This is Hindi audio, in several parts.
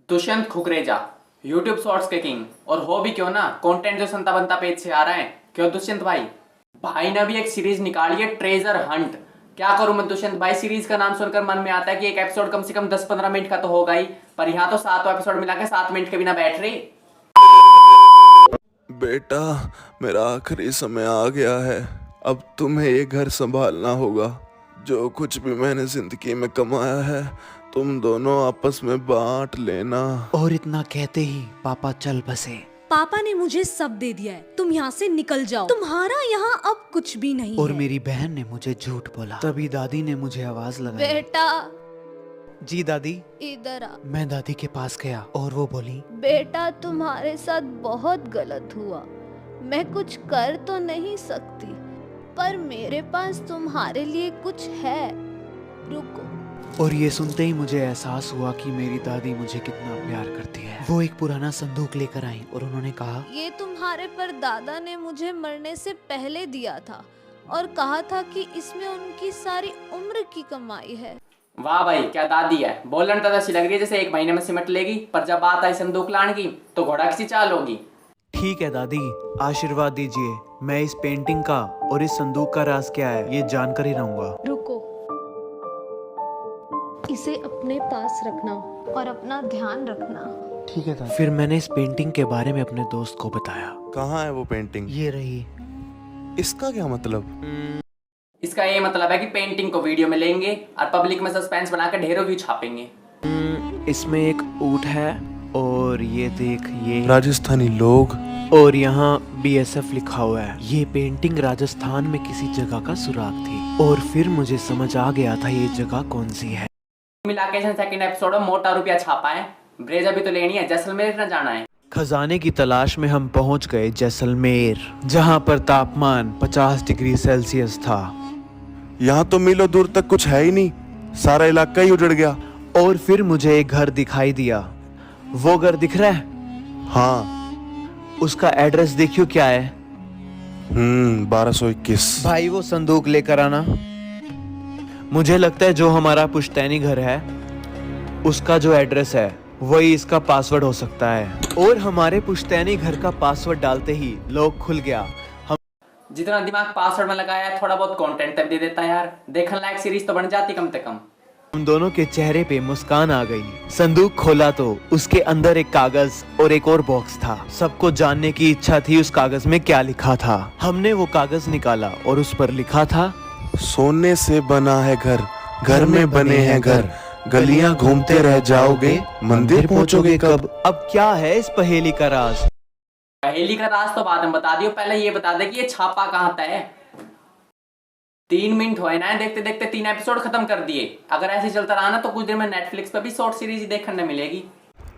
दुष्यंत खुकरेजा यूट्यूब शॉर्ट्स के किंग और हो भी क्यों ना कंटेंट जो संता बनता पेज से आ रहा है। क्यों दुष्यंत भाई? भाई ने भी एक सीरीज निकाली है ट्रेजर हंट। क्या करूं मैं दुष्यंत भाई, सीरीज का नाम सुनकर मन में आता है कि एक एपिसोड कम से कम 10-15 मिनट का तो होगा ही, पर यहाँ तो 7 एपिसोड मिला के 7 मिनट के बिना बैठ रही। बेटा, मेरा आखिरी समय आ गया है। अब तुम्हें ये घर संभालना होगा। जो कुछ भी मैंने जिंदगी में कमाया है तुम दोनों आपस में बांट लेना। और इतना कहते ही पापा चल बसे। पापा ने मुझे सब दे दिया है, तुम यहाँ से निकल जाओ, तुम्हारा यहाँ अब कुछ भी नहीं और है। मेरी बहन ने मुझे झूठ बोला। तभी दादी ने मुझे आवाज लगाई। बेटा जी दादी। इधर आ। मैं दादी के पास गया और वो बोली, बेटा तुम्हारे साथ बहुत गलत हुआ, मैं कुछ कर तो नहीं सकती, पर मेरे पास तुम्हारे लिए कुछ है, रुको। और ये सुनते ही मुझे एहसास हुआ कि मेरी दादी मुझे कितना प्यार करती है। वो एक पुराना संदूक लेकर आई और उन्होंने कहा, ये तुम्हारे परदादा ने मुझे मरने से पहले दिया था और कहा था कि इसमें उनकी सारी उम्र की कमाई है। वाह भाई, क्या दादी है। बोलन तो ऐसी लग रही है जैसे एक महीने में सिमट लेगी, पर जब बात आई संदूक लाने की तो घोड़ा किसी चाल होगी। ठीक है दादी, आशीर्वाद दीजिए। मैं इस पेंटिंग का और इस संदूक का राज क्या है ये जानकर ही रहूंगा। रुको, इसे अपने पास रखना और अपना ध्यान रखना। ठीक है दादी। फिर मैंने इस पेंटिंग के बारे में अपने दोस्त को बताया। कहाँ है वो पेंटिंग? ये रही। इसका क्या मतलब? इसका ये मतलब है कि पेंटिंग को वीडियो में लेंगे और पब्लिक में सस्पेंस बनाकर ढेरों व्यू छापेंगे। इसमें एक ऊंट है और ये देख ये राजस्थानी लोग और यहाँ BSF लिखा हुआ है। ये पेंटिंग राजस्थान में किसी जगह का सुराग थी और फिर मुझे समझ आ गया था ये जगह कौन सी है। मिला के सेकंड एपिसोड में मोटा रुपया छापा है। ब्रेजा भी तो लेनी है, जैसलमेर न जाना है। खजाने की तलाश में हम पहुंच गए जैसलमेर, जहाँ पर तापमान 50 डिग्री सेल्सियस था। यहाँ तो मीलों दूर तक कुछ है ही नहीं, सारा इलाका ही उजड़ गया। और फिर मुझे एक घर दिखाई दिया। वो घर दिख रहा है? हाँ। उसका एड्रेस देखियो क्या है। 1221। भाई वो संदूक लेकर आना। मुझे लगता है जो हमारा पुश्तैनी घर है उसका जो एड्रेस है वही इसका पासवर्ड हो सकता है। और हमारे पुश्तैनी घर का पासवर्ड डालते ही लॉक खुल गया। जितना दिमाग पासवर्ड में लगाया है, थोड़ा बहुत कंटेंट तक दे देता है यार। देखने लायक सीरीज तो बन जाती कम से कम। हम दोनों के चेहरे पे मुस्कान आ गई। संदूक खोला तो उसके अंदर एक कागज और एक और बॉक्स था। सबको जानने की इच्छा थी उस कागज में क्या लिखा था। हमने वो कागज निकाला और उस पर लिखा था, सोने से बना है घर, घर में बने हैं घर, गलियां घूमते रह जाओगे, मंदिर पहुंचोगे कब। अब क्या है इस पहेली का राज? पहेली का राज तो बाद में बता दियो, पहले ये बता दे कि ये छापा कहाँ तय है। 3 मिनट हुए ना, देखते देखते 3 एपिसोड खत्म कर दिए। अगर ऐसे चलता रहा ना तो कुछ दिन में नेटफ्लिक्स पे भी शॉर्ट सीरीज ही देखने मिलेगी।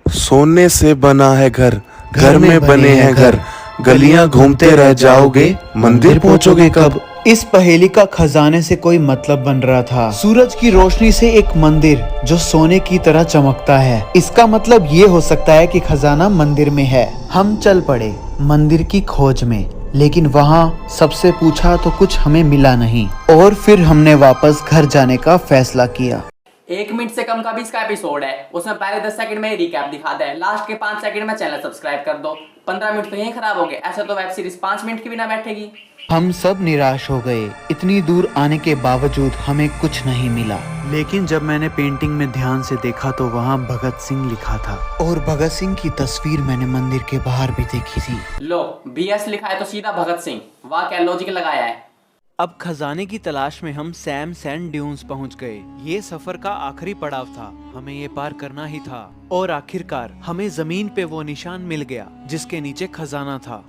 सोने से बना है घर, घर में बने हैं घर, गलियां घूमते रह जाओगे, मंदिर पहुंचोगे कब। इस पहेली का खजाने से कोई मतलब बन रहा था। सूरज की रोशनी से एक मंदिर जो सोने की तरह चमकता है। इसका मतलब ये हो सकता है कि खजाना मंदिर में है। हम चल पड़े मंदिर की खोज में, लेकिन वहाँ सबसे पूछा तो कुछ हमें मिला नहीं। और फिर हमने वापस घर जाने का फैसला किया। 1 मिनट से कम का भी इसका एपिसोड है, उसमें पहले 10 सेकंड में रिकैप दिखा दे, लास्ट के 5 सेकंड में चैनल सब्सक्राइब कर दो। 15 मिनट तो यही खराब हो गए। ऐसा तो वेब सीरीज 5 मिनट की भी ना बैठेगी। हम सब निराश हो गए। इतनी दूर आने के बावजूद हमें कुछ नहीं मिला। लेकिन जब मैंने पेंटिंग में ध्यान से देखा तो वहाँ भगत सिंह लिखा था। और भगत सिंह की तस्वीर मैंने मंदिर के बाहर भी देखी थी। लो, BS लिखा है तो सीधा भगत सिंह। वाह, क्या लॉजिक लगाया है। अब खजाने की तलाश में हम सैम सैंड ड्यून्स पहुंच गए। ये सफर का आखिरी पड़ाव था, हमें ये पार करना ही था। और आखिरकार हमें जमीन पे वो निशान मिल गया जिसके नीचे खजाना था।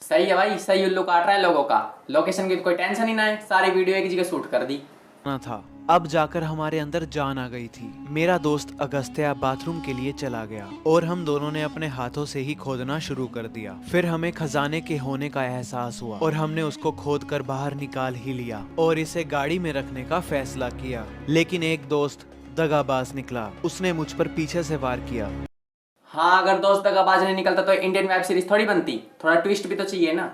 सही है भाई, सही उल्लू काट रहा है लोगों का। लोकेशन की कोई टेंशन ही ना है, सारी वीडियो एक जगह शूट कर दी था। अब जाकर हमारे अंदर जान आ गई थी। मेरा दोस्त अगस्त्या बाथरूम के लिए चला गया और हम दोनों ने अपने हाथों से ही खोदना शुरू कर दिया। फिर हमें खजाने के होने का एहसास हुआ और हमने उसको खोद कर बाहर निकाल ही लिया और इसे गाड़ी में रखने का फैसला किया। लेकिन एक दोस्त दगाबाज निकला, उसने मुझ पर पीछे से वार किया। हाँ, अगर दोस्त दगाबाज नहीं निकलता तो इंडियन वेब सीरीज थोड़ी बनती। थोड़ा ट्विस्ट भी तो चाहिए ना।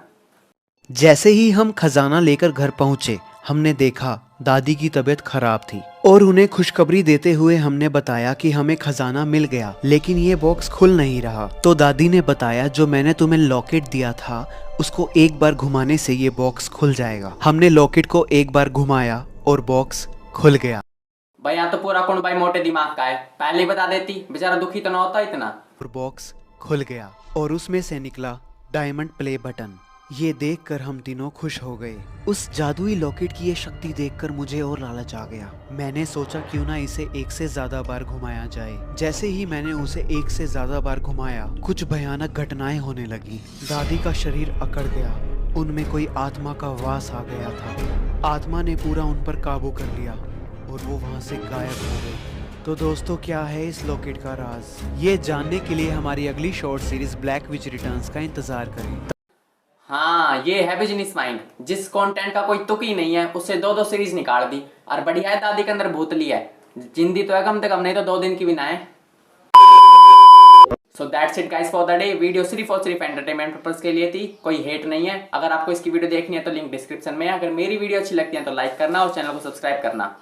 जैसे ही हम खजाना लेकर घर पहुंचे हमने देखा दादी की तबीयत खराब थी और उन्हें खुशखबरी देते हुए हमने बताया कि हमें खजाना मिल गया, लेकिन ये बॉक्स खुल नहीं रहा। तो दादी ने बताया जो मैंने तुम्हें लॉकेट दिया था उसको एक बार घुमाने से ये बॉक्स खुल जाएगा। हमने लॉकेट को एक बार घुमाया और बॉक्स खुल गया। भाई यहाँ तो पूरा कौन भाई मोटे दिमाग का है, पहले ही बता देती, बेचारा दुखी तो ना होता इतना। और बॉक्स खुल गया और उसमें से निकला डायमंड प्ले बटन। ये देखकर हम तीनों खुश हो गए। उस जादुई लॉकेट की ये शक्ति देखकर मुझे और लालच आ गया। मैंने सोचा क्यों ना इसे एक से ज्यादा बार घुमाया जाए। जैसे ही मैंने उसे एक से ज्यादा बार घुमाया, कुछ भयानक घटनाएं होने लगी। दादी का शरीर अकड़ गया, उनमें कोई आत्मा का वास आ गया था। आत्मा ने पूरा उन पर काबू कर लिया और वो वहां से गायब हो गई। तो दोस्तों, क्या है इस लॉकेट का राज? ये जानने के लिए हमारी अगली शॉर्ट सीरीज ब्लैक विच रिटर्न्स का इंतजार करें। हाँ, ये है बिजनेस माइंड। जिस कंटेंट का कोई तुक ही नहीं है उससे 2-2 सीरीज निकाल दी। और बढ़िया है, दादी के अंदर भूतली है, जिंदी तो है कम से कम, नहीं तो 2 दिन की भी ना है। So that's it guys for the day. Video सिर्फ और सिर्फ एंटरटेनमेंट पर्पस के लिए थी, कोई हेट नहीं है। अगर आपको इसकी वीडियो देखनी है तो लिंक डिस्क्रिप्शन में है। अगर मेरी वीडियो अच्छी लगती है तो लाइक करना और चैनल को सब्सक्राइब करना।